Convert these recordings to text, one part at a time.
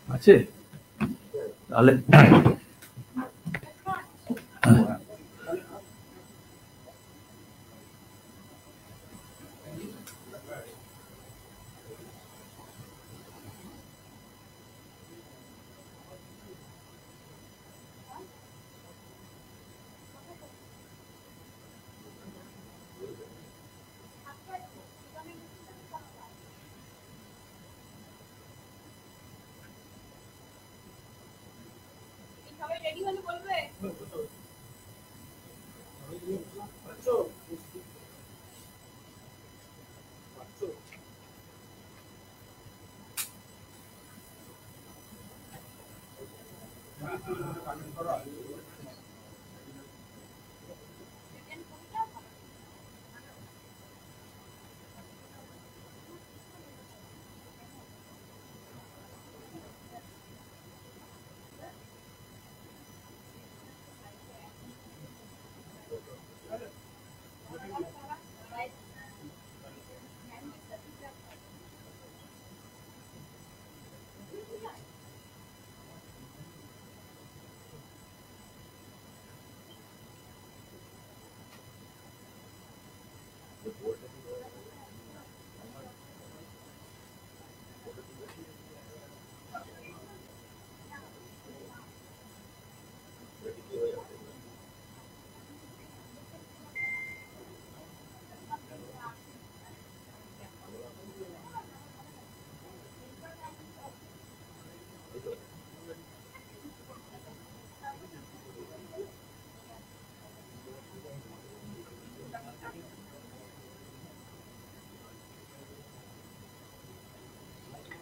আছে তাহলে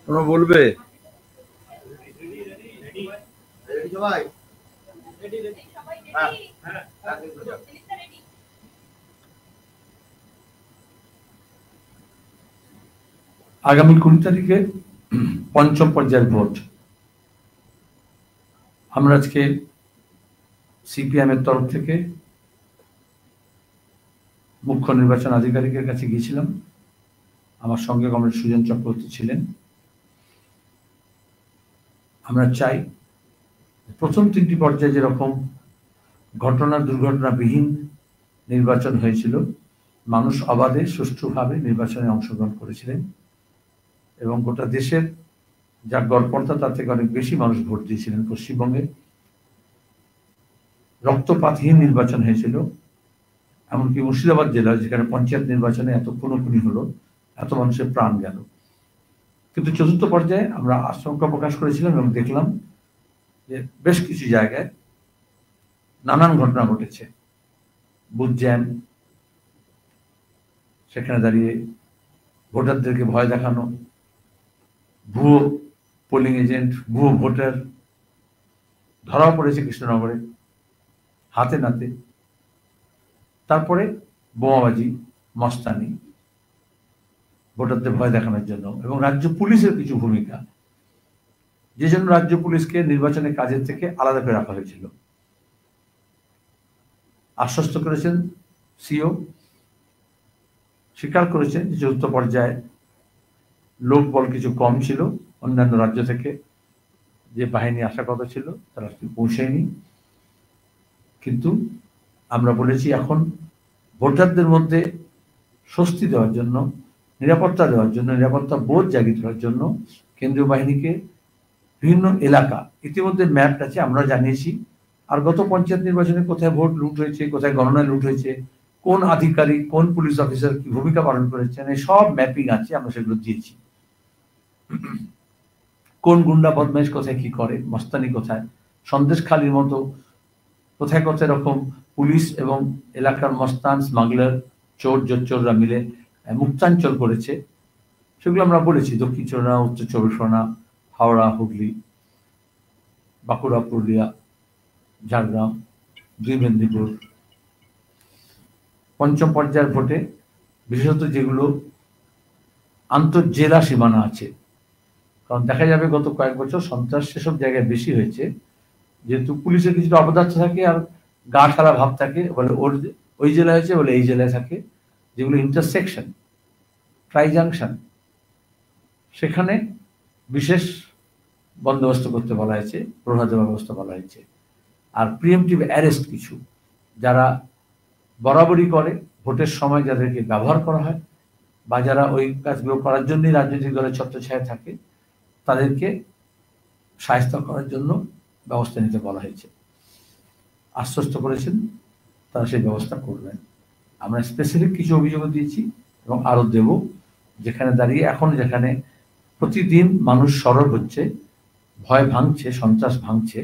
তোমরা বলবে আগামী 20 তারিখে পঞ্চম পর্যায়ের ভোট। আমরা আজকে সিপিএম এর তরফ থেকে মুখ্য নির্বাচন আধিকারিকের কাছে গিয়েছিলাম। আমার সঙ্গে কমরেড সুজন চক্রবর্তী ছিলেন। আমরা চাই প্রথম 3টি পর্যায়ে যেরকম দুর্ঘটনাবিহীন নির্বাচন হয়েছিল, মানুষ অবাধে সুষ্ঠুভাবে নির্বাচনে অংশগ্রহণ করেছিলেন এবং গোটা দেশের যা গড়পড়তা তার থেকে অনেক বেশি মানুষ ভোট দিয়েছিলেন। পশ্চিমবঙ্গে রক্তপাতহীন নির্বাচন হয়েছিল, এমনকি মুর্শিদাবাদ জেলা যেখানে পঞ্চায়েত নির্বাচনে এত খুনোখুনি হলো, এত মানুষের প্রাণ গেল। কিন্তু চতুর্থ পর্যায়ে আমরা আশঙ্কা প্রকাশ করেছিলাম এবং দেখলাম যে বেশ কিছু জায়গায় নানান ঘটনা ঘটেছে। বুথ জ্যাম, সেখানে দাঁড়িয়ে ভোটারদেরকে ভয় দেখানো, ভুয়ো পোলিং এজেন্ট, ভুয়ো ভোটার ধরা পড়েছে কৃষ্ণনগরে হাতে নাতে। তারপরে বোমাবাজি, মস্তানি, ভোটারদের ভয় দেখানোর জন্য, এবং রাজ্য পুলিশের কিছু ভূমিকা, যে জন্য রাজ্য পুলিশকে নির্বাচনের কাজের থেকে আলাদা করে রাখা হয়েছিল। আশ্বস্ত করেছেন সিও, স্বীকার করেছেন যে চতুর্থ পর্যায়ে লোক বল কিছু কম ছিল, অন্যান্য রাজ্য থেকে যে বাহিনী আসার কথা ছিল তারা পৌঁছায়নি। কিন্তু আমরা বলেছি এখন ভোটারদের মধ্যে স্বস্তি দেওয়ার জন্য, নিরাপত্তা দেওয়ার জন্য, নিরাপত্তা বোধ জাগিয়ে তোলার জন্য কেন্দ্রীয় বাহিনীকে বিভিন্ন এলাকা ইতিমধ্যে ম্যাপ আছে, আমরা জানিয়েছি। আর গত পঞ্চায়েত নির্বাচনে কোথায় ভোট লুট হয়েছে, কোথায় গণনায় লুট হয়েছে, কোন আধিকারিক, কোন পুলিশ অফিসার কি ভূমিকা পালন করেছেন, এই সব ম্যাপিং আছে, আমরা সেগুলো দিয়েছি। কোন গুন্ডা বদমাইশ কোথায় কি করে, মস্তানি কোথায়, সন্দেশখালির মতো কোথায় কোথায় এরকম পুলিশ এবং এলাকার মস্তান, স্মাগলার, চোর জোচ্চোররা মিলে মুক্তাঞ্চল করেছে, সেগুলো আমরা বলেছি। দক্ষিণ চব্বিশ পরগনা, উত্তর চব্বিশ পরগনা, হাওড়া, হুগলি, বাঁকুড়া, পুরুলিয়া, ঝাড়গ্রাম, 2 মেদিনীপুর। পঞ্চম পর্যায়ের ভোটে বিশেষত যেগুলো আন্তঃজেলা সীমানা আছে, কারণ দেখা যাবে গত কয়েক বছর সন্ত্রাস সেসব জায়গায় বেশি হয়েছে, যেহেতু পুলিশের কিছুটা অপদার্থ থাকে আর গা ঠাড়া ভাব থাকে, বলে ওর ওই জেলায় হয়েছে বলে এই জেলায় থাকে, যেগুলো ইন্টারসেকশন, ট্রাই জাংশন, সেখানে বিশেষ বন্দোবস্ত করতে বলা হয়েছে, প্রহরা দেওয়ার ব্যবস্থা বলা হয়েছে। আর প্রিএমটিভ অ্যারেস্ট কিছু যারা বরাবরই করে, ভোটের সময় যাদেরকে ব্যবহার করা হয় বা যারা ওই কাজগুলো করার জন্যই রাজনৈতিক দলের ছত্রছায়ায় থাকে, তাদেরকে শায়েস্তা করার জন্য ব্যবস্থা নিতে বলা হয়েছে। আশ্বস্ত করেছেন তারা সেই ব্যবস্থা করবেন। আমরা স্পেসিফিক কিছু অভিযোগও দিয়েছি এবং আরও দেব, যেখানে দাঁড়িয়ে এখন যেখানে প্রতিদিন মানুষ সরব হচ্ছে, ভয় ভাঙছে, সন্ত্রাস ভাঙছে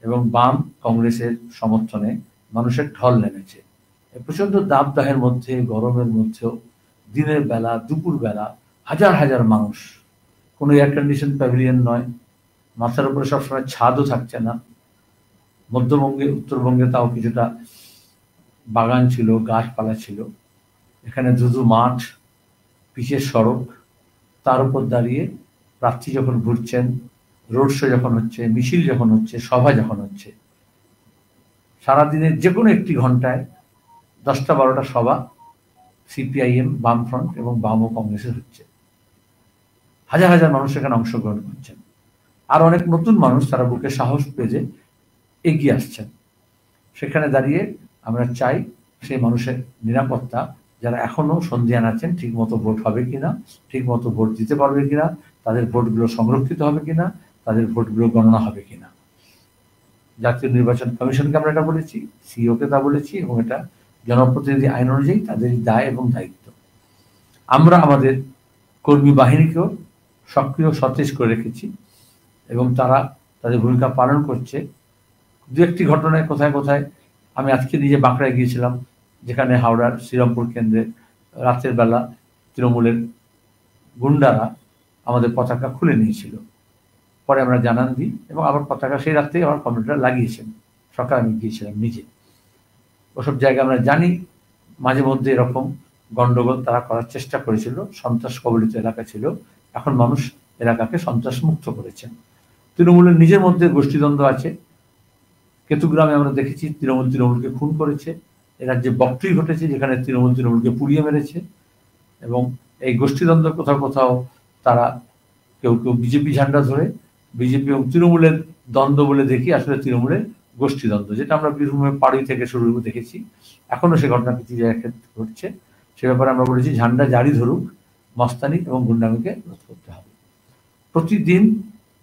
এবং বাম কংগ্রেসের সমর্থনে মানুষের ঢল নেমেছে। প্রচন্ড দাবদাহের মধ্যে, গরমের মধ্যেও দিনের বেলা, দুপুর বেলা হাজার হাজার মানুষ, কোনো এয়ার কন্ডিশন প্যাভিলিয়ন নয়, মাথার উপরে সবসময় ছাদও থাকছে না। মধ্যবঙ্গে, উত্তরবঙ্গে তাও কিছুটা বাগান ছিল, গাছপালা ছিল। এখানে ধুধু মাঠ, পিচের সড়ক, তার উপর দাঁড়িয়ে প্রার্থী যখন ঘুরছেন, রোড শো যখন হচ্ছে, মিছিল যখন হচ্ছে, সভা যখন হচ্ছে, সারাদিনের যে কোনো একটি ঘন্টায় 10টা-12টা সভা সিপিআইএম, বামফ্রন্ট এবং বাম ও কংগ্রেসের হচ্ছে। হাজার হাজার মানুষ এখানে অংশগ্রহণ করছেন। আর অনেক নতুন মানুষ তারা বুকে সাহস পেয়ে এগিয়ে আসছেন। সেখানে দাঁড়িয়ে আমরা চাই সেই মানুষের নিরাপত্তা, যারা এখনো সন্দিহান আছেন ঠিক মতো ভোট হবে কিনা, ঠিক মতো ভোট দিতে পারবে কিনা, তাদের ভোটগুলো সংরক্ষিত হবে কিনা, তাদের ভোটগুলো গণনা হবে কিনা। জাতীয় নির্বাচন কমিশনকে আমরা এটা বলেছি, সিইওকে তা বলেছি, এবং এটা জনপ্রতিনিধি আইন অনুযায়ী তাদের দায় এবং দায়িত্ব। আমরা আমাদের কর্মী বাহিনীকেও সক্রিয় সতেজ করে রেখেছি এবং তারা তাদের ভূমিকা পালন করছে। দু একটি ঘটনায় কোথায় কোথায়, আমি আজকে নিজে বাঁকড়ায় গিয়েছিলাম, যেখানে হাওড়ার শ্রীরামপুর কেন্দ্রে রাতের বেলা তৃণমূলের গুন্ডারা আমাদের পতাকা খুলে নিয়েছিল। পরে আমরা জানান দিই এবং আবার পতাকা সেই রাত্রেই আমার কমিটিরা লাগিয়েছেন। সকালে আমি গিয়েছিলাম নিজে। ওসব জায়গায় আমরা জানি মাঝে মধ্যে এরকম গন্ডগোল তারা করার চেষ্টা করেছিল, সন্ত্রাস কবলিত এলাকা ছিল। এখন মানুষ এলাকাকে সন্ত্রাস মুক্ত করেছেন। তৃণমূলের নিজের মধ্যে গোষ্ঠীদ্বন্দ্ব আছে। কেতুগ্রামে আমরা দেখেছি তৃণমূলকে খুন করেছে। এ রাজ্যে বকটুই ঘটেছে, যেখানে তৃণমূলকে পুড়িয়ে মেরেছে। এবং এই গোষ্ঠীদ্বন্দ্ব কোথাও কোথাও তারা কেউ কেউ বিজেপি ঝান্ডা ধরে, বিজেপি এবং তৃণমূলের দ্বন্দ্ব বলে দেখি, আসলে তৃণমূলের গোষ্ঠীদ্বন্দ্ব, যেটা আমরা বীরভূমের পাড়ি থেকে শুরু দেখেছি। এখনো সে ঘটনা কিছু জায়গায় ঘটছে। সে ব্যাপারে আমরা বলেছি ঝান্ডা জারি ধরুক, মস্তানি এবং গুন্ডামিকে রোধ করতে হবে। প্রতিদিন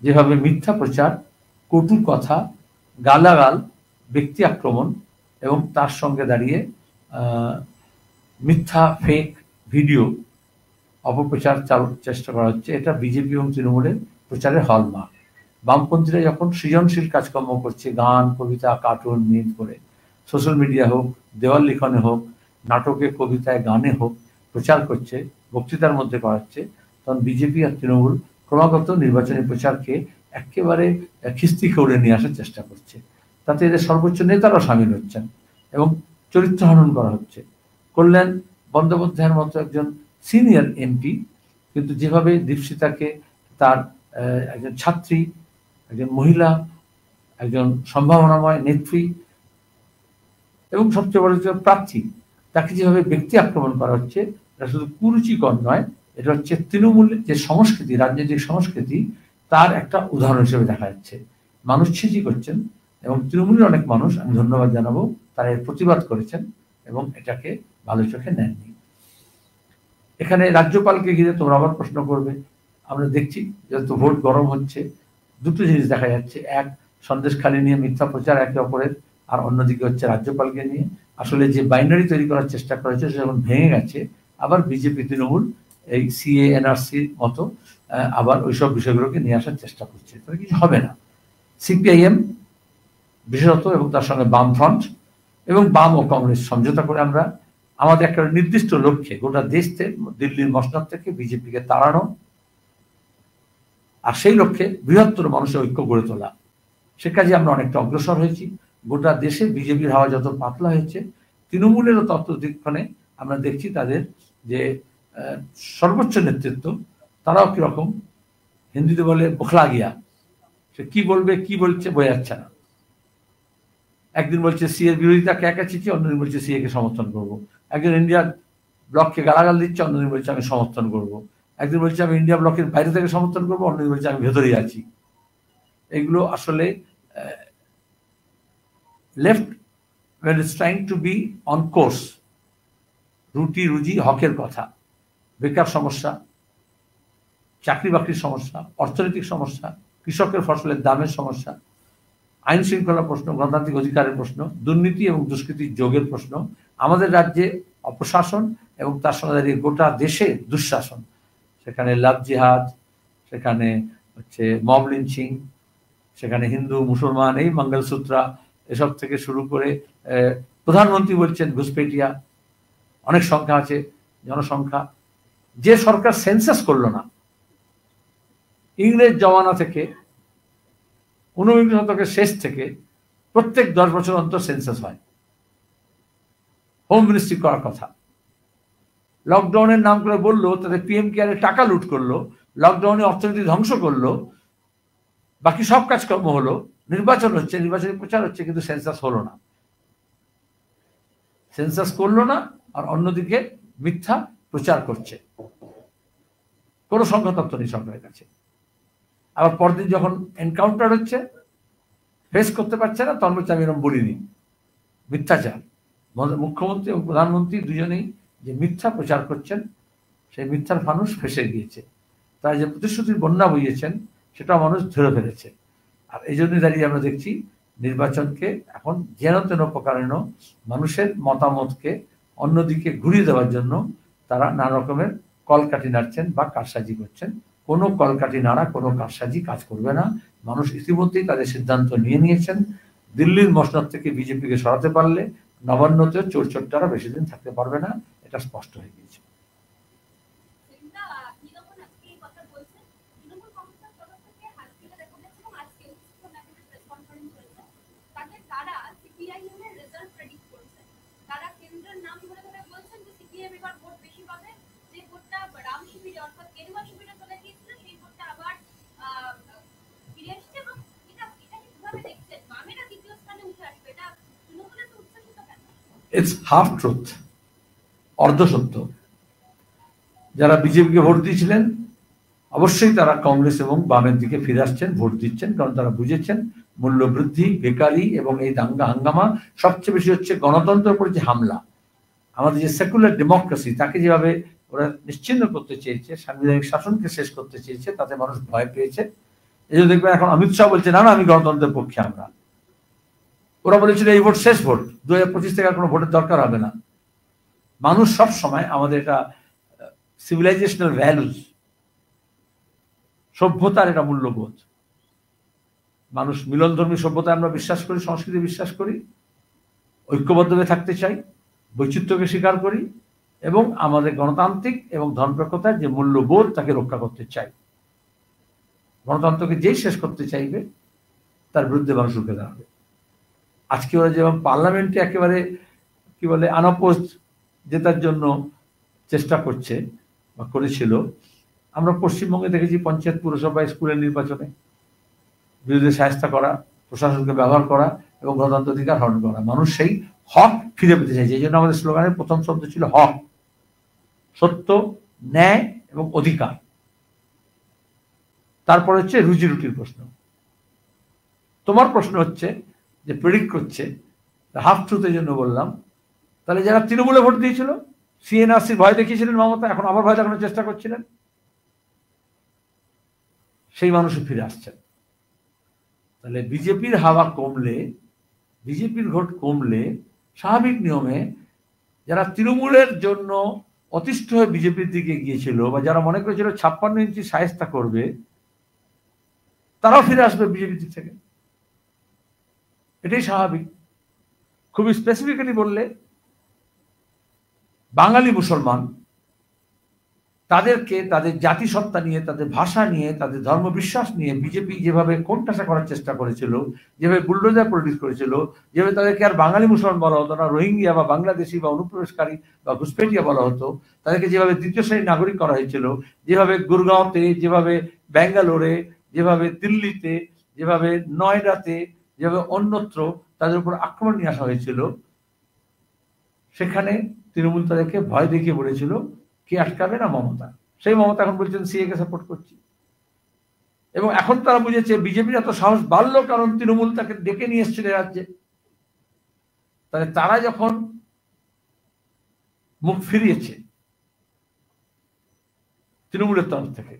যেভাবে মিথ্যা প্রচার, কটু কথা, গালাগাল, ব্যক্তি আক্রমণ এবং তার সঙ্গে দাঁড়িয়ে মিথ্যা ফেক ভিডিও অপপ্রচার চালানোর চেষ্টা করা হচ্ছে, এটা বিজেপি এবং তৃণমূলের প্রচারের হলমার্ক। বামপন্থীরা যখন সৃজনশীল কাজকর্ম করছে, গান, কবিতা, কার্টুন, মিম করে, সোশ্যাল মিডিয়া হোক, দেওয়াল লিখনে হোক, নাটকে, কবিতায়, গানে হোক, প্রচার করছে, বক্তৃতার মধ্যে করাচ্ছে, তখন বিজেপি আর তৃণমূল ক্রমাগত নির্বাচনী প্রচারকে একেবারে খিস্তি খেউড়ে নিয়ে আসার চেষ্টা করছে। তাতে এদের সর্বোচ্চ নেতারাও সামিল হচ্ছেন এবং চরিত্র হনন করা হচ্ছে। কল্যাণ বন্দ্যোপাধ্যায়ের মতো একজন সিনিয়র এমপি কিন্তু যেভাবে দীপশিতাকে, তার একজন ছাত্রী, একজন মহিলা, একজন সম্ভাবনাময় নেত্রী এবং সবচেয়ে বড় প্রার্থী, তাকে যেভাবে ব্যক্তি আক্রমণ করা হচ্ছে, এটা শুধু কুরুচিকর নয়, এটা হচ্ছে তৃণমূলের যে সংস্কৃতি, রাজনৈতিক সংস্কৃতি, তার একটা উদাহরণ হিসেবে দেখা যাচ্ছে। মানুষ ছিচি করছেন এবং তৃণমূলের অনেক মানুষ, আমি ধন্যবাদ জানাবো, তারা এর প্রতিবাদ করেছেন এবং এটাকে ভালো চোখে নেননি। এখানে রাজ্যপালকে ঘিরে তোমরা আবার প্রশ্ন করবে। আমরা দেখছি যত ভোট গরম হচ্ছে, দুটো জিনিস দেখা যাচ্ছে। এক, সন্দেশখালি নিয়ে মিথ্যা প্রচার একে অপরের, আর অন্যদিকে হচ্ছে রাজ্যপালকে নিয়ে। আসলে যে বাইনারি তৈরি করার চেষ্টা করেছে সে যখন ভেঙে গেছে, আবার বিজেপি তৃণমূল এই সিএ এনআরসির মতো আবার ওইসব বিষয়গুলোকে নিয়ে আসার চেষ্টা করছে। তাহলে কিছু হবে না। সিপিআইএম বিশেষত এবং তার সঙ্গে বামফ্রন্ট এবং বাম ও কংগ্রেস সমঝোতা করে আমরা আমাদের একটা নির্দিষ্ট লক্ষ্যে, গোটা দেশে দিল্লির মসনদ থেকে বিজেপিকে তাড়ানো, আর সেই লক্ষ্যে বৃহত্তর মানুষের ঐক্য গড়ে তোলা। সে কাজে আমরা অনেকটা অগ্রসর হয়েছি। গোটা দেশে বিজেপির হাওয়া যত পাতলা হয়েছে, তৃণমূলেরও ততদিকক্ষণে আমরা দেখছি তাদের যে সর্বোচ্চ নেতৃত্ব, তারাও কিরকম, হিন্দিতে বলে বখলা গিয়া, সে কি বলবে কি বলছে বোঝা যাচ্ছে না। একদিন বলছে সিএ এর বিরোধিতাকে একা চিঠি, অন্যদিন বলছে সিএ কে সমর্থন করবো। একজন ইন্ডিয়া ব্লককে গালাগাল দিচ্ছে, অন্যদিন বলছে আমি সমর্থন করবো। একদিন বলছে আমি ইন্ডিয়া ব্লকের বাইরে থেকে সমর্থন করবো, অন্যদিন বলছে আমি ভেতরেই আছি। এগুলো আসলে left when it's trying to be on course, রুটি রুজি হকের কথা, বেকার সমস্যা, চাকরি বাকরির সমস্যা, অর্থনৈতিক সমস্যা, কৃষকের ফসলের দামের সমস্যা, আইন শৃঙ্খলা প্রশ্ন, গণতান্ত্রিক অধিকারের প্রশ্ন, দুর্নীতি এবং দুষ্কৃতির যোগের প্রশ্ন, আমাদের রাজ্যে অপশাসন এবং তার সঙ্গে দাঁড়িয়ে গোটা দেশে দুঃশাসন, সেখানে লাভ জিহাদ, সেখানে হচ্ছে মব লিঞ্চিং, সেখানে হিন্দু মুসলমান এই মঙ্গলসূত্রা এসব থেকে শুরু করে প্রধানমন্ত্রী বলছেন ঘুষপেটিয়া, অনেক সংখ্যা আছে, জনসংখ্যা। যে সরকার সেন্সাস করলো না, ইংরেজ জমানা থেকে 19 শতকের শেষ থেকে প্রত্যেক 10 বছর অন্তর সেন্সাস হয়, হোম মিনিস্ট্রি করার কথা। লকডাউনের নাম করে বললো তাদের পিএম কেয়ারে টাকা লুট করলো, লকডাউনে অর্থনীতি ধ্বংস করলো, বাকি সব কাজকর্ম হলো, নির্বাচন হচ্ছে, নির্বাচনী প্রচার হচ্ছে, কিন্তু সেন্সাস হলো না। সেন্সাস করলো না, আর অন্যদিকে মিথ্যা প্রচার করছে, কোনো সংখ্যা তথ্য নেই সরকারের কাছে। আবার পরদিন যখন এনকাউন্টার হচ্ছে, ফেস করতে পারছে না, তখন বলছে আমি এরকম বলিনি, মিথ্যাচার। মুখ্যমন্ত্রী এবং প্রধানমন্ত্রী দুজনেই যে মিথ্যা প্রচার করছেন, সেই মিথ্যার ফানুস ফেসে গিয়েছে। তারা যে প্রতিশ্রুতির বন্যা বইয়েছেন সেটা মানুষ ধরে ফেলেছে। আর এই জন্যই দাঁড়িয়ে আমরা দেখছি নির্বাচনকে এখন যেন তেন প্রকারেণ মানুষের মতামতকে অন্যদিকে ঘুরিয়ে দেওয়ার জন্য তারা নানা রকমের কলকাঠি নাড়ছেন বা কারসাজি করছেন। কোনো কলকাঠি নাড়া, কোনো কারসাজি কাজ করবে না। মানুষ ইতিমধ্যেই তাদের সিদ্ধান্ত নিয়ে নিয়েছেন। দিল্লির মসনদ থেকে বিজেপিকে সরাতে পারলে নবান্নতে চোরচোট্টারা বেশি দিন থাকতে পারবে না, এটা স্পষ্ট হয়ে গিয়েছে। It's half truth, অর্ধসত্য। যারা বিজেপিকে ভোট দিয়েছিলেন অবশ্যই তারা কংগ্রেস এবং বামের দিকে ফিরে আসছেন, ভোট দিচ্ছেন, কারণ তারা বুঝেছেন মূল্য বৃদ্ধি, বেকারি এবং এই দাঙ্গা হাঙ্গামা সবচেয়ে বেশি হচ্ছে গণতন্ত্রের উপর যে হামলা। আমাদের যে সেকুলার ডেমোক্রেসি তাকে যেভাবে ওরা নিশ্চিহ্ন করতে চেয়েছে, সাংবিধানিক শাসনকে শেষ করতে চেয়েছে, তাতে মানুষ ভয় পেয়েছে। এই জন্য দেখবেন এখন অমিত শাহ বলছে না না আমি গণতন্ত্রের পক্ষে। ওরা বলেছিল এই ভোট শেষ ভোট, 2025 থেকে আর কোনো ভোটের দরকার হবে না। মানুষ সব সময়, আমাদের এটা সিভিলাইজেশনাল ভ্যালুজ, সভ্যতার এটা মূল্যবোধ। মানুষ মিলনধর্মী সভ্যতায় আমরা বিশ্বাস করি, সংস্কৃতি বিশ্বাস করি, ঐক্যবদ্ধভাবে থাকতে চাই, বৈচিত্র্যকে স্বীকার করি এবং আমাদের গণতান্ত্রিক এবং ধর্মনিরপেক্ষতার যে মূল্যবোধ তাকে রক্ষা করতে চাই। গণতন্ত্রকে যেই শেষ করতে চাইবে তার বিরুদ্ধে মানুষ রুখে দাঁড়াবে। আজকে ওরা যেমন পার্লামেন্টে একেবারে কি বলে আনঅপোজড জেতার জন্য চেষ্টা করছে বা করেছিল, আমরা পশ্চিমবঙ্গে দেখেছি পঞ্চায়েত, পুরসভা, স্কুলের নির্বাচনে বিরোধীদের শায়েস্তা করা, প্রশাসনকে ব্যবহার করা এবং গণতন্ত্র অধিকার হরণ করা। মানুষ সেই হক ফিরে পেতে চাইছে। এই জন্য আমাদের স্লোগানের প্রথম শব্দ ছিল হক, সত্য, ন্যায় এবং অধিকার। তারপর হচ্ছে রুজি রুটির প্রশ্ন। তোমার প্রশ্ন হচ্ছে যে প্রেডিক্ট করছে, হাফ ট্রুথের জন্য বললাম, তাহলে যারা তৃণমূলে ভোট দিয়েছিল, সিএনআরসির ভয় দেখিয়েছিলেন মমতা, এখন আবার ভয় দেখানোর চেষ্টা করছিলেন, সেই মানুষও ফিরে আসছেন। তাহলে বিজেপির হাওয়া কমলে, বিজেপির ভোট কমলে স্বাভাবিক নিয়মে যারা তৃণমূলের জন্য অতিষ্ঠ হয়ে বিজেপির দিকে গিয়েছিল বা যারা মনে করেছিল 56 ইঞ্চি শায়েস্তা করবে, তারাও ফিরে আসবে বিজেপির দিক থেকে। এটাই স্বাভাবিক। খুবই স্পেসিফিক্যালি বললে বাঙালি মুসলমান তাদেরকে তাদের জাতিসত্তা নিয়ে, তাদের ভাষা নিয়ে, তাদের ধর্মবিশ্বাস নিয়ে বিজেপি যেভাবে কোণঠাসা করার চেষ্টা করেছিল, যেভাবে বুলডোজার পলিটিক্স করেছিল, যেভাবে তাদেরকে আর বাঙালি মুসলমান বলা হতো না, রোহিঙ্গিয়া বা বাংলাদেশি বা অনুপ্রবেশকারী বা ঘুষপেটিয়া বলা হতো, তাদেরকে যেভাবে দ্বিতীয় শ্রেণীর নাগরিক করা হয়েছিল, যেভাবে গুরগাঁওতে, যেভাবে ব্যাঙ্গালোরে, যেভাবে দিল্লিতে, যেভাবে নয়ডাতে, যেভাবে অন্যত্র তাদের উপর আক্রমণ নিয়ে আসা হয়েছিল, সেখানে তৃণমূল তাদেরকে ভয় দেখিয়ে বলেছিল কে আটকাবে না, মমতা। সেই মমতা এখন বলছেন সিএ কে সাপোর্ট করছি। এবং এখন তারা বুঝেছে বিজেপির এত সাহস বাড়লো কারণ তৃণমূল তাকে ডেকে নিয়ে এসেছিল রাজ্যে। তাহলে তারা যখন মুখ ফিরিয়েছে তৃণমূলের তরফ থেকে,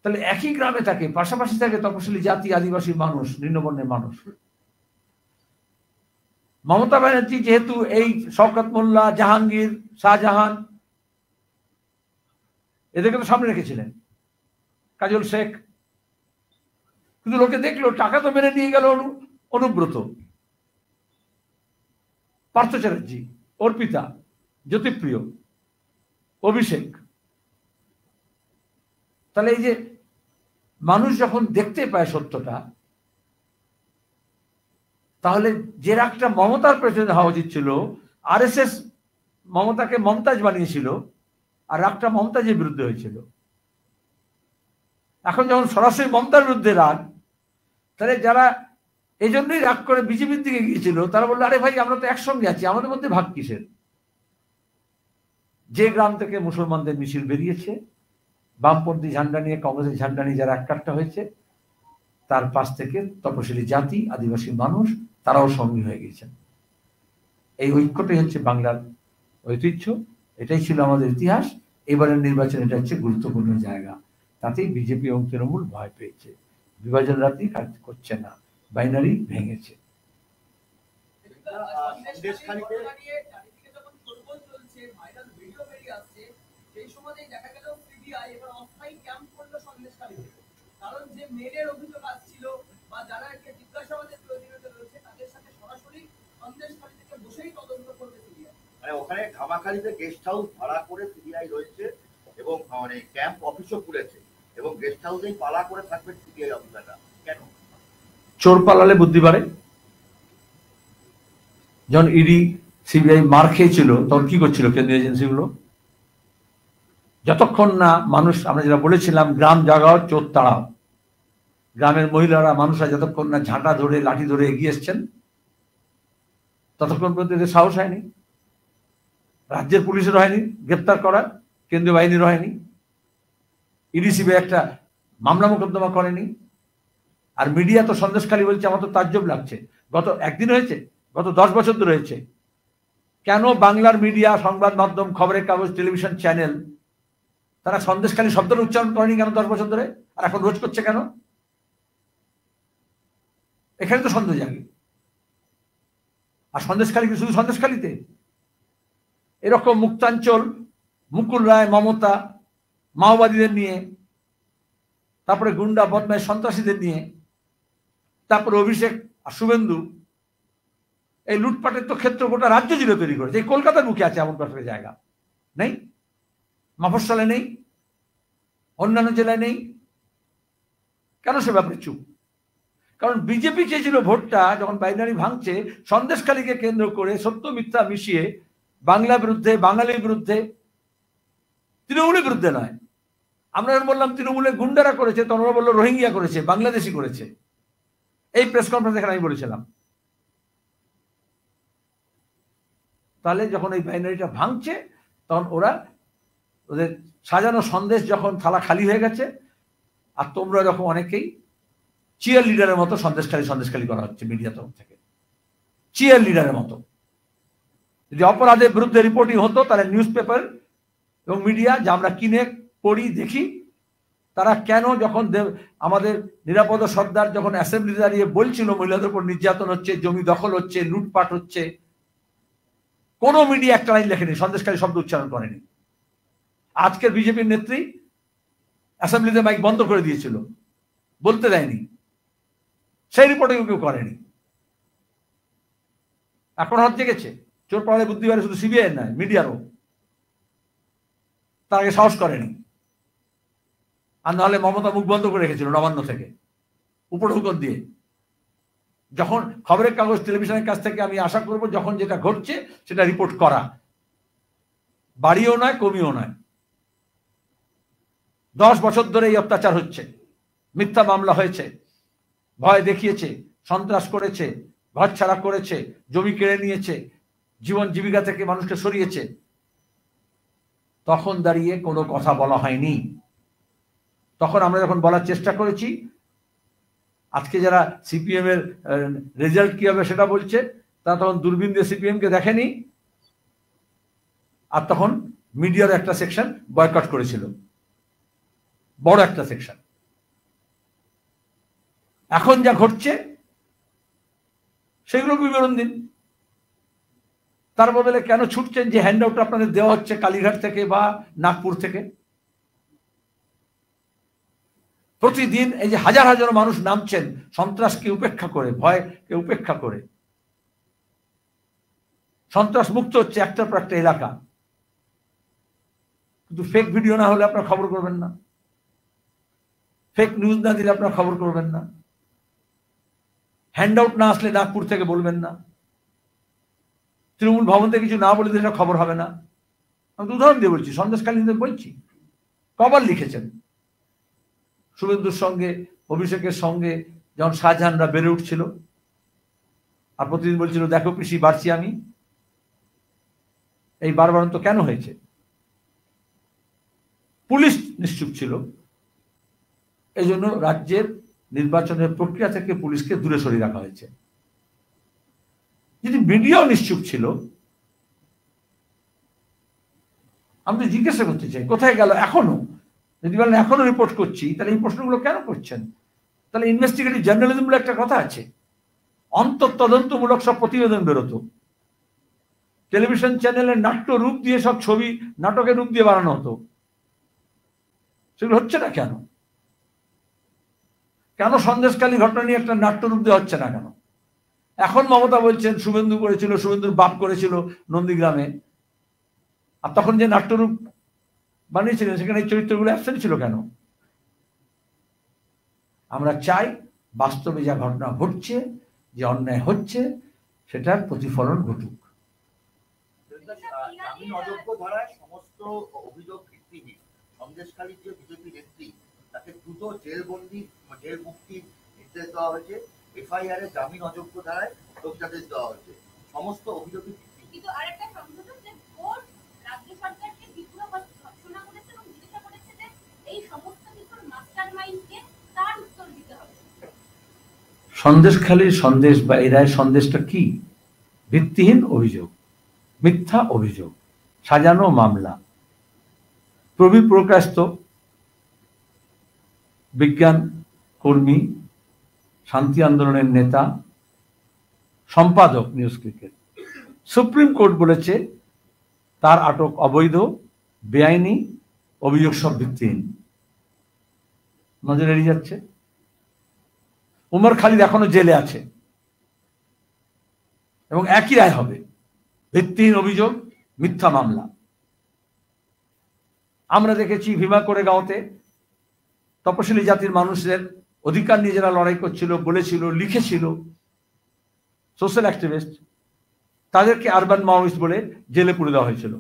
তাহলে একই গ্রামে থাকে, পাশাপাশি থাকে তপশিলি জাতি, আদিবাসী মানুষ, নিম্নবর্ণের মানুষ। মমতা ব্যানার্জি যেহেতু এই শওকত মোল্লা, জাহাঙ্গীর, শাহজাহান এদেরকে তো সামনে রেখেছিলেন, কাজল শেখ, কিন্তু লোকে দেখলো টাকা তো মেরে নিয়ে গেল অনুব্রত, পার্থ চ্যাটার্জি, অর্পিতা, জ্যোতিপ্রিয়, অভিষেক। তাহলে এই যে মানুষ যখন দেখতে পায় সত্যটা, তাহলে যে রাগটা মমতার পেছনে হওয়া উচিত ছিল, আরএসএস মমতাকে মমতাজ বানিয়েছিল আর রাগটা মমতাজের বিরুদ্ধে হয়েছিল। এখন যখন সরাসরি মমতার বিরুদ্ধে রাগ, তাহলে যারা এই জন্যই রাগ করে বিজেপির দিকে গিয়েছিল তারা বললো আরে ভাই আমরা তো একসঙ্গে আছি, আমাদের মধ্যে ভাগ কিসের? যে গ্রাম থেকে মুসলমানদের মিছিল বেরিয়েছে, বামপন্থী ঝান্ডা নিয়ে, কংগ্রেসের ঝান্ডা নিয়ে যারা এককাট্টা হয়েছে, তার পাশ থেকে তপশিলি জাতি, আদিবাসী মানুষ তারাও সঙ্গী হয়ে গেছেন। এই ঐক্যটাই হচ্ছে বাংলার ঐতিহ্য, এটাই ছিল আমাদের ইতিহাস। এবারের নির্বাচন এটা হচ্ছে গুরুত্বপূর্ণ জায়গা। তাতেই বিজেপি এবং তৃণমূল ভয় পেয়েছে, বিভাজন রাজনীতি কাজ করছে না, বাইনারি ভেঙেছে। ওখানে ধামাখালিতে গেস্ট হাউস ভাড়া করে সিবিআই রয়েছে এবং মানে ক্যাম্প অফিসও খুলেছে এবং গেস্ট হাউসেই পালা করে থাকবে সিবিআই অফিসাররা। কেন? চোর পালালে বুদ্ধি বাড়ে। যখন ইডি সিবিআই মার খেয়েছিল তখন কি করছিল কেন্দ্রীয় এজেন্সিগুলো? যতক্ষণ না মানুষ, আমরা যেটা বলেছিলাম গ্রাম জাগাও চোর তাড়াও, গ্রামের মহিলারা, মানুষরা যতক্ষণ না ঝাঁটা ধরে লাঠি ধরে এগিয়ে এসছেন ততক্ষণ পর্যন্ত এদের সাহস হয়নি। রাজ্যের পুলিশের হয়নি গ্রেপ্তার করার, কেন্দ্রীয় বাহিনীর হয়নি, ইডি সিবিআই একটা মামলা মোকদ্দমা করেনি। আর মিডিয়া তো সন্দেশখালী বলছে, আমার তো তাজ্জব লাগছে, গত একদিন হয়েছে, গত 10 বছর ধরে হয়েছে। কেন বাংলার মিডিয়া, সংবাদ মাধ্যম, খবরের কাগজ, টেলিভিশন চ্যানেল তারা সন্দেশখালী শব্দটা উচ্চারণ করেনি কেন 10 বছর ধরে, আর এখন রোজ করছে কেন? এখানে তো সন্দেহ জাগে। আর সন্দেশখালী কি শুধু সন্দেশখালীতে? এরকম মুক্তাঞ্চল, মুকুল রায়, মমতা, মাওবাদীদের নিয়ে, তারপরে গুন্ডা, বদমাশ, সন্ত্রাসীদের নিয়ে, তারপরে অভিষেক আর শুভেন্দু, এই লুটপাটের তো ক্ষেত্র গোটা রাজ্য জুড়ে তৈরি করেছে। এই কলকাতার মুখে আছে এমন একটা জায়গা নেই, মফস্বলে নেই, অন্যান্য জেলায় নেই। কেন সে ব্যাপারে চুপ? কারণ বিজেপি চেয়েছিল ভোটটা যখন বাইনারি ভাঙছে সন্দেশখালীকে কেন্দ্র করে সত্য মিথ্যা মিশিয়ে বাংলা বিরুদ্ধে, বাঙালির বিরুদ্ধে, তৃণমূলের বিরুদ্ধে নয়। আমরা বললাম তৃণমূলের গুন্ডারা করেছে, তখন ওরা বললো রোহিঙ্গিয়া করেছে, বাংলাদেশি করেছে। এই প্রেস কনফারেন্স এখানে আমি বলেছিলাম। তাহলে যখন এই বাইনারিটা ভাঙছে তখন ওরা, ওদের সাজানো সন্দেশ যখন থালা খালি হয়ে গেছে, আর তোমরা যখন অনেকেই চিয়ার লিডারের মতো সন্দেশখালী করা হচ্ছে মিডিয়া তরফ থেকে, চিয়ার লিডারের মতো। যদি অপরাধের বিরুদ্ধে রিপোর্টিং হতো তাহলে নিউজ পেপার এবং মিডিয়া যা আমরা কিনে পড়ি দেখি, তারা কেন যখন আমাদের নিরাপদ সর্দার যখন অ্যাসেম্বলি দাঁড়িয়ে বলছিল মহিলাদের উপর নির্যাতন হচ্ছে, জমি দখল হচ্ছে, লুটপাট হচ্ছে, কোনো মিডিয়া একটা লাইন লেখেনি, সন্দেশখালী শব্দ উচ্চারণ করেনি। আজকের বিজেপির নেত্রী অ্যাসেম্বলিতে মাইক বন্ধ করে দিয়েছিল, বলতে দেয়নি, সেই রিপোর্টিং কেউ করেনি। এখন হাত জেগেছে, চোর পালালে বুদ্ধি বাড়ে, শুধু সিবিআই নয়, মিডিয়ারও। তার আগে সাহস করেনি। আর নাহলে মমতা মুখ বন্ধ করে রেখেছিল নবান্ন থেকে উপঢৌকন দিয়ে। যখন খবরের কাগজ, টেলিভিশনের কাছ থেকে আমি আশা করব যখন যেটা ঘটছে সেটা রিপোর্ট করা, বাড়িও নয় কমিও নয়। 10 বছর ধরে এই অত্যাচার হচ্ছে, মিথ্যা মামলা হয়েছে, ভয় দেখিয়েছে, সন্ত্রাস করেছে, ঘর ছাড়া করেছে, জমি কেড়ে নিয়েছে, জীবন জীবিকা থেকে মানুষকে সরিয়েছে। তখন দাঁড়িয়ে কোনো কথা বলা হয়নি। তখন আমরা যখন বলার চেষ্টা করেছি, আজকে যারা সিপিএম এর রেজাল্ট কি হবে সেটা বলছে, তারা তখন দূরবীন দিয়ে সিপিএম কে দেখেনি, আর তখন মিডিয়ার একটা সেকশন বয়কট করেছিল, বড় একটা সেকশন। এখন যা ঘটছে সেগুলো বিবরণ দিন। তার বদলে কেন ছুটছেন যে হ্যান্ড আউট আপনাদের দেওয়া হচ্ছে কালীঘাট থেকে বা নাগপুর থেকে? প্রতিদিন এই যে হাজার হাজার মানুষ নামছেন সন্ত্রাসকে উপেক্ষা করে, ভয়কে উপেক্ষা করে, সন্ত্রাস মুক্ত হচ্ছে একটার পর একটা এলাকা, কিন্তু ফেক ভিডিও না হলে আপনারা খবর করবেন না, ফেক নিউজ না দিলে আপনারা খবর করবেন না, হ্যান্ড আউট না আসলে নাগপুর থেকে বলবেন না, তৃণমূল ভবন থেকে কিছু না বলে দিলে খবর হবে না। আমি উদাহরণ দিয়ে বলছি, সন্দেশকালীনদের বলছি, কবার লিখেছেন শুভেন্দুর সঙ্গে অভিষেকের সঙ্গে যখন শাহজাহানরা বেড়ে উঠছিল, আর প্রতিদিন বলছিল দেখো পিসি বাড়ছি আমি। এই বারবারন্ত কেন হয়েছে? পুলিশ নিশ্চুপ ছিল, এই জন্য রাজ্যের নির্বাচনের প্রক্রিয়া থেকে পুলিশকে দূরে সরিয়ে রাখা হয়েছে। যদি মিডিয়াও নিশ্চুপ ছিল, আমি তো জিজ্ঞাসা করতে চাই কোথায় গেল এখনো? যদি বলেন এখনো রিপোর্ট করছি, তাহলে এই প্রশ্নগুলো কেন করছেন? তাহলে ইনভেস্টিগেটিভ জার্নালিজম বলে একটা কথা আছে, অন্তঃতদন্তমূলক সব প্রতিবেদন বেরোতো, টেলিভিশন চ্যানেলের নাট্য রূপ দিয়ে সব ছবি নাটকের রূপ দিয়ে বানানো হতো, সেগুলো হচ্ছে না কেন? কেন সন্দেশখালী ঘটনা নিয়ে একটা নাট্য রূপ দিয়ে হচ্ছে না কেন? এখন মমতা বলছেন শুভেন্দু করেছিল, শুভেন্দুর বাপ করেছিল নন্দীগ্রামে, আর তখন যে নাট্যরূপ বানিয়েছিলেন সেখানে এই চরিত্রগুলো অ্যাবসেন্ট ছিল কেন? আমরা চাই বাস্তবে যা ঘটনা ঘটছে, যে অন্যায় হচ্ছে, সেটার প্রতিফলন ঘটুক। জামিন অযোগ্য ধারায় সমস্ত অভিযোগ ভিত্তিহীন। সন্দেশখালীর যে বিজেপি নেত্রী, তাকে দ্রুত জেল মুক্তির নির্দেশ দেওয়া হয়েছে। এফআইআর এ জামিন অযোগ্য ধারায় লোকজাদের দেওয়া হয়েছে, সমস্ত অভিযোগ ভিত্তিহীন। কিন্তু আরেকটা সংযোজন যে কোর্ট রাজ্য সরকারকে বিপুল ঘোষণা করেছে এবং জিজ্ঞাসা করেছে যে এই সমস্ত কিছুর মাস্টারমাইন্ডকে তার উত্তর দিতে হবে। সন্দেশখালীর সন্দেশ বা এই রায়ের সন্দেশটা কি? ভিত্তিহীন অভিযোগ, মিথ্যা অভিযোগ, সাজানো মামলা। প্রকাশিত বিজ্ঞান কর্মী, শান্তি আন্দোলনের নেতা, সম্পাদক নিউজ ক্রিকেট। সুপ্রিম কোর্ট বলেছে তার আটক অবৈধ, বেআইনি, অভিযোগ সব ভিত্তিহীন। নজর এড়িয়ে যাচ্ছে। উমর খালিদ এখনো জেলে আছে এবং একই রায় হবে, ভিত্তিহীন অভিযোগ, মিথ্যা মামলা। আমরা দেখেছি ভীমা কোরেগাঁওতে তপশিলি জাতির মানুষদের অধিকার নিয়ে যারা লড়াই করছিল, বলেছিল, লিখেছিল, সোশ্যাল অ্যাক্টিভিস্ট, তাদেরকে আরবান মাওয়িস্ট বলে জেলে পুরে দেওয়া হয়েছিল।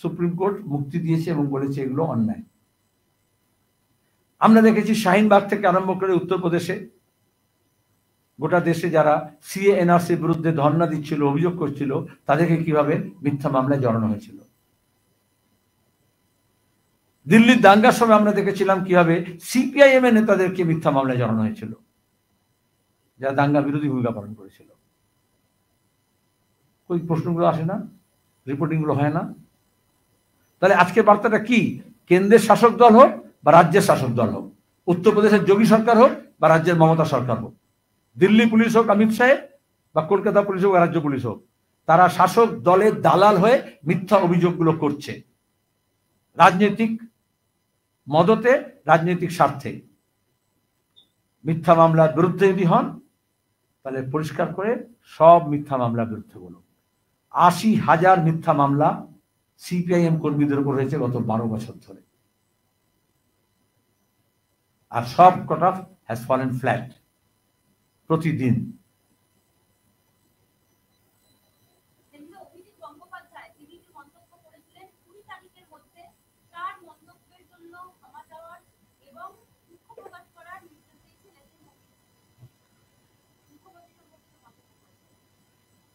সুপ্রিম কোর্ট মুক্তি দিয়েছে এবং বলেছে এগুলো অন্যায়। আমরা দেখেছি শাহিনবাগ থেকে আরম্ভ করে উত্তরপ্রদেশে গোটা দেশে যারা সিএ এনআরসির বিরুদ্ধে ধর্ণা দিচ্ছিল, অভিযোগ করছিল, তাদেরকে কিভাবে মিথ্যা মামলায় জড়ানো হয়েছিল। দিল্লির দাঙ্গার সময় আমরা দেখেছিলাম কিভাবে সিপিআইএম এর নেতাদেরকে মিথ্যা মামলায় জড়ানো হয়েছিল, যারা দাঙ্গা বিরোধী ভূমিকা পালন করেছিল। ওই প্রশ্নগুলো আসে না, রিপোর্টিং গুলো হয় না। তাহলে আজকের বার্তাটা কি? কেন্দ্রের শাসক দল হোক বা রাজ্যের শাসক দল হোক, উত্তরপ্রদেশের যোগী সরকার হোক বা রাজ্যের মমতা সরকার হোক, দিল্লি পুলিশ হোক অমিত সাহেব বা কলকাতা পুলিশ হোক বা রাজ্য পুলিশ হোক, তারা শাসক দলের দালাল হয়ে মিথ্যা অভিযোগগুলো করছে, রাজনৈতিক মদতে, রাজনৈতিক স্বার্থে। মিথ্যা মামলার বিরুদ্ধে যদি হন, তাহলে পরিষ্কার করে সব মিথ্যা মামলার বিরুদ্ধে বলুন। ৮০,০০০ মিথ্যা মামলা সিপিআইএম কর্মীদের উপর হয়েছে গত 12 বছর ধরে, আর সব কটা হ্যাজ ফলেন ফ্ল্যাট প্রতিদিন।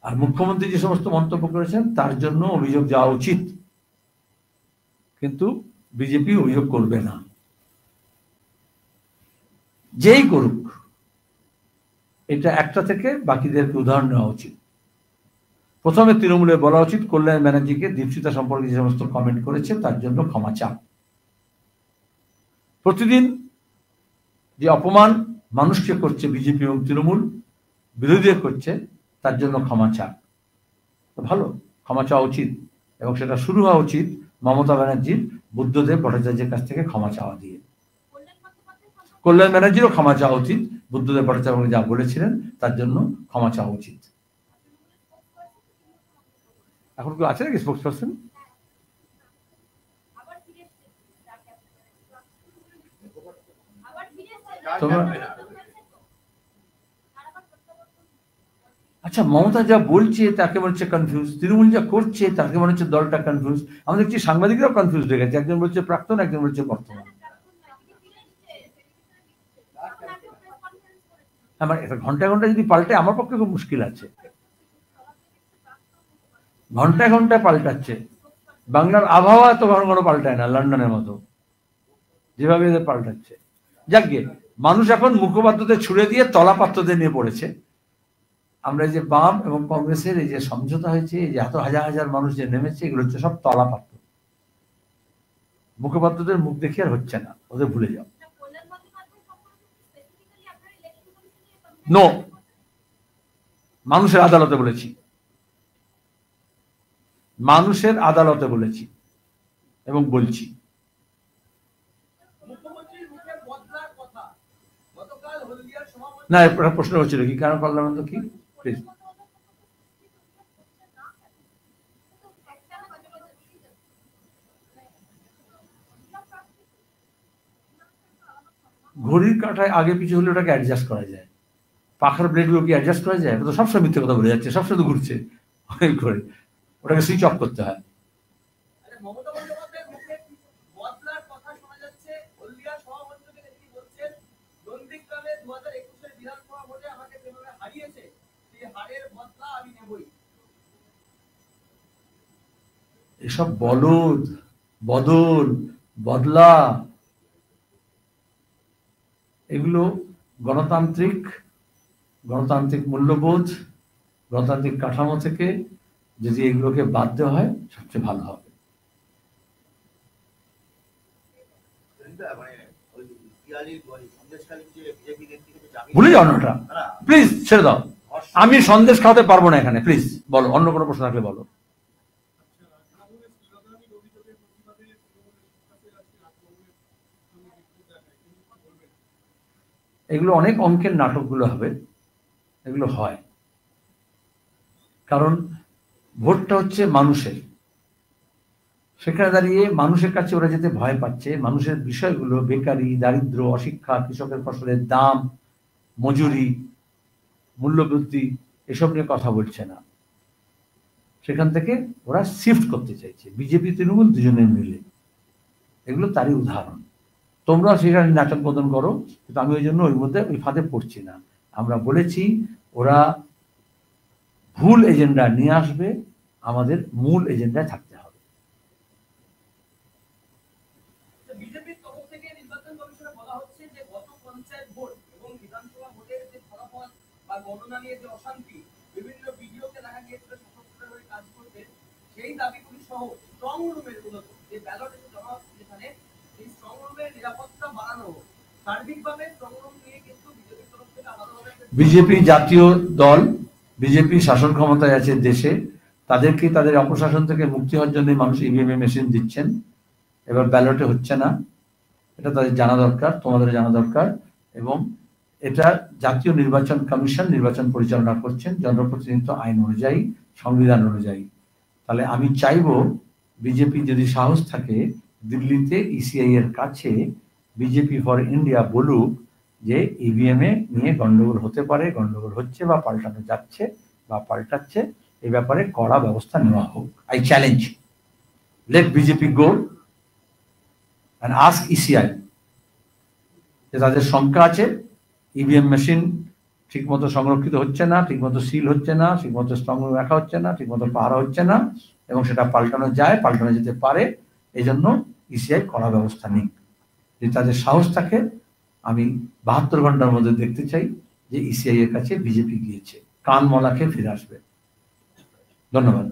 আর মুখ্যমন্ত্রী যে সমস্ত মন্তব্য করেছেন তার জন্য অভিযোগ যাওয়া উচিত, কিন্তু বিজেপি অভিযোগ করবে না। যেই করুক, এটা একটা থেকে বাকিদেরকে উদাহরণ নেওয়া উচিত। প্রথমে তৃণমূলের বলা উচিত কল্যাণ ব্যানার্জিকে দীপশিতা সম্পর্কে যে সমস্ত কমেন্ট করেছে তার জন্য ক্ষমা চান। প্রতিদিন যে অপমান মানুষকে করছে বিজেপি এবং তৃণমূল বিরোধীরা করছে তার জন্য ক্ষমা চান। ভালো, ক্ষমা চাওয়া উচিত, এবং সেটা শুরু হওয়া উচিত মমতা ব্যানার্জির বুদ্ধদেব ভট্টাচার্যের কাছ থেকে ক্ষমা চাওয়া দিয়ে। কল্যাণ ব্যানার্জিরও ক্ষমা চাওয়া উচিত, বুদ্ধদেব ভট্টাচার্য যা বলেছিলেন তার জন্য ক্ষমা চাওয়া উচিত। এখন কেউ আছে নাকি স্পোক্স পারসন? আচ্ছা, মমতা যা বলছে তাকে মনে হচ্ছে কনফিউজ, তৃণমূল যা করছে তাকে মনে হচ্ছে দলটা কনফিউজ। আমরা দেখছি সাংবাদিকরাও কনফিউজ হয়ে গেছে, একজন বলছে প্রাক্তন, একজন বলছে বর্তমান। আমার ঘন্টা ঘন্টা যদি পাল্টে আমার পক্ষে খুব মুশকিল আছে। ঘন্টায় ঘন্টায় পাল্টাচ্ছে। বাংলার আবহাওয়া তো ঘন ঘন পাল্টায় না, লন্ডনের মতো যেভাবে এদের পাল্টাচ্ছে। যাক গে, মানুষ এখন মুখপাত্রদের ছুড়ে দিয়ে তলাপাত্রদের নিয়ে পড়েছে। আমরা এই যে বাম এবং কংগ্রেসের এই যে সমঝোতা হয়েছে, এই যে এত হাজার হাজার মানুষ যে নেমেছে, এগুলো হচ্ছে সব তলাপাত্র। মুখপাত্রদের মুখ দেখে আর হচ্ছে না, ওদের ভুলে যাও। নো, মানুষের আদালতে বলেছি, মানুষের আদালতে বলেছি এবং বলছি। না, প্রশ্ন হচ্ছিল কি কেন করলাম তো কি প্লিজ। ঘড়ির কাঁটায় আগে পিছু হলে ওটাকে অ্যাডজাস্ট করা যায়, পাখার ব্লেডগুলো কি অ্যাডজাস্ট করা যায়? তো সবসময় মিথ্যে কথা বলে যাচ্ছে, সবসময় তো ঘুরছে করে, ওটাকে সুইচ অফ করতে হয়। এসব বলদ, বদল, বদলা, এগুলো গণতান্ত্রিক মূল্যবোধ, গণতান্ত্রিক কাঠামো থেকে যদি এগুলোকে বাদ দেওয়া হয় সবচেয়ে ভালো হবে। ভুলে যাও না ওটা, প্লিজ ছেড়ে দাও। আমি সন্দেশ খাওয়াতে পারবো না এখানে, প্লিজ বলো, অন্য কোনো প্রশ্ন থাকলে বলো। এগুলো অনেক অঙ্কের নাটকগুলো হবে, এগুলো হয় কারণ ভোটটা হচ্ছে মানুষের। সেখানে দাঁড়িয়ে মানুষের কাছে ওরা যেতে ভয় পাচ্ছে, মানুষের বিষয়গুলো, বেকারি, দারিদ্র, অশিক্ষা, কৃষকের ফসলের দাম, মজুরি, মূল্যবৃদ্ধি, এসব নিয়ে কথা বলছে না। সেখান থেকে ওরা শিফট করতে চাইছে, বিজেপি তৃণমূল দুজনের মিলে। এগুলো তারই উদাহরণ। তোমরা সেখানে নাটক বদন করো, কিন্তু আমি ওই জন্য ওই মধ্যে ওই ফাঁদে পড়ছি না। আমরা বলেছি ওরা ভুল এজেন্ডা নিয়ে আসবে, আমাদের মূল এজেন্ডায় থাকতে হবে। বিজেপির তরফ থেকে নির্বাচন কমিশনে বলা হচ্ছে যে গত পঞ্চায়েত ভোট এবং বিধানসভা ভোটের যে ফলাফল বা গণনা নিয়ে যে অশান্তি, বিভিন্ন ভিডিওতে দেখা গিয়েছিল শাসকদের হয়ে কাজ করতে, সেই দাবিগুলি সহ স্ট্রং রুমের মূলত যে ব্যালট এসে জমা হচ্ছে, যেখানে এই স্ট্রং রুমের নিরাপত্তা বাড়ানো হোক, সার্বিকভাবে স্ট্রং রুম নিয়ে কিন্তু বিজেপির তরফ থেকে আলাদাভাবে বিজেপি জাতীয় দল, বিজেপি শাসন ক্ষমতায় আছে দেশে, তাদেরকে তাদের অপশাসন থেকে মুক্তি হওয়ার জন্য মানুষ ইভিএম মেশিন দিচ্ছেন। এবার ব্যালটে হচ্ছে না, এটা তাদের জানা দরকার, তোমাদের জানা দরকার। এবং এটা জাতীয় নির্বাচন কমিশন নির্বাচন পরিচালনা করছেন জনপ্রতিনিধিত্ব আইন অনুযায়ী, সংবিধান অনুযায়ী। তাহলে আমি চাইবো বিজেপি যদি সাহস থাকে দিল্লিতে ইসিআই এর কাছে বিজেপি ফর ইন্ডিয়া বলুক যে ইভিএম এ নিয়ে গন্ডগোল হতে পারে, গন্ডগোল হচ্ছে বা পাল্টানো যাচ্ছে বা পাল্টাচ্ছে, এ ব্যাপারে কড়া ব্যবস্থা নেওয়া হোক। I challenge, let BJP go and ask ECI যে তাদের শঙ্কা আছে, ইভিএম মেশিন ঠিকমতো সংরক্ষিত হচ্ছে না, ঠিকমতো সিল হচ্ছে না, ঠিকমতো স্ট্রং রুম রাখা হচ্ছে না, ঠিকমতো পাহারা হচ্ছে না, এবং সেটা পাল্টানো যায়, পাল্টানো যেতে পারে, এই জন্য ইসিআই কড়া ব্যবস্থা নিক। যদি তাদের সাহস থাকে আমি 72 ঘন্টার মধ্যে দেখতে চাই যে ইসিআই এর কাছে বিজেপি গিয়েছে, কান মলা খেয়ে ফিরে আসবে। ধন্যবাদ।